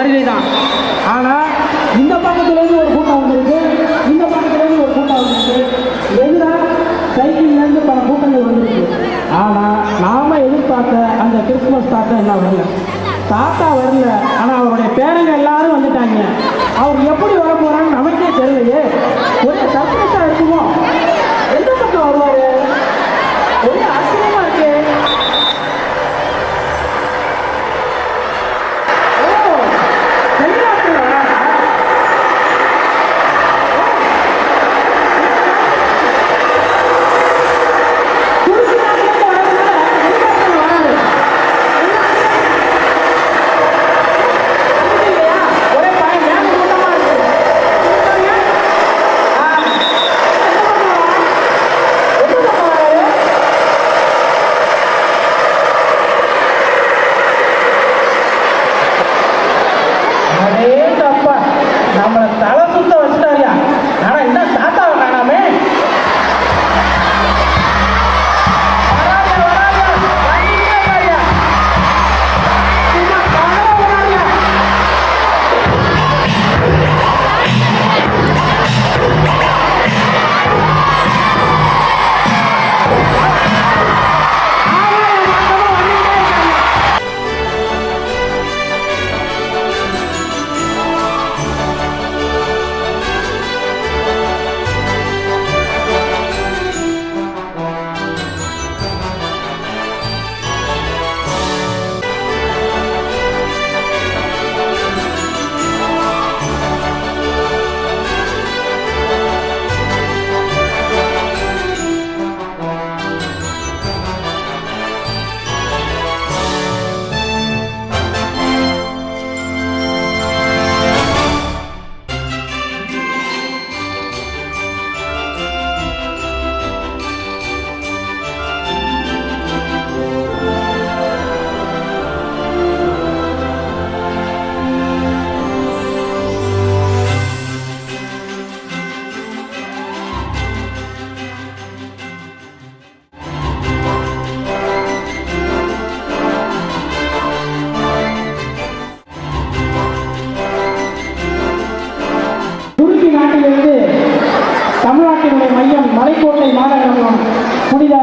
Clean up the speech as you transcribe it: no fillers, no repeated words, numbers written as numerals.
வருகை தான். ஆனால் இந்த பக்கத்துலேருந்து ஒரு கூட்டம் வந்திருக்கு, இந்த பக்கத்துலேருந்து ஒரு கூட்டம் வந்திருக்கு, எதிராக சைக்கிள்லேருந்து பல கூட்டங்கள் வந்திருக்கு. ஆனால் நாம் எதிர்பார்த்த அந்த கிறிஸ்துமஸ் தாத்தா என்ன வரல, தாத்தா வரல. ஆனால் அவருடைய பேரங்க எல்லாரும் வந்துட்டாங்க. அவர் எப்படி வர போகிறான்னு நமக்கே தெரியலையே. ஒரே சர்ப்ரைஸாக இருக்குமோ? எந்த பக்கம் வருவார்? ஒரே ஆச்சரியமாக இருக்கு. நம்மளை தலை சுத்த வச்சுட்டாரியா. ஆனா என்ன தாத்தாவை காணாமே. தமிழ்நாட்டினுடைய மையம் மலைக்கோட்டை மாநகரம் புனித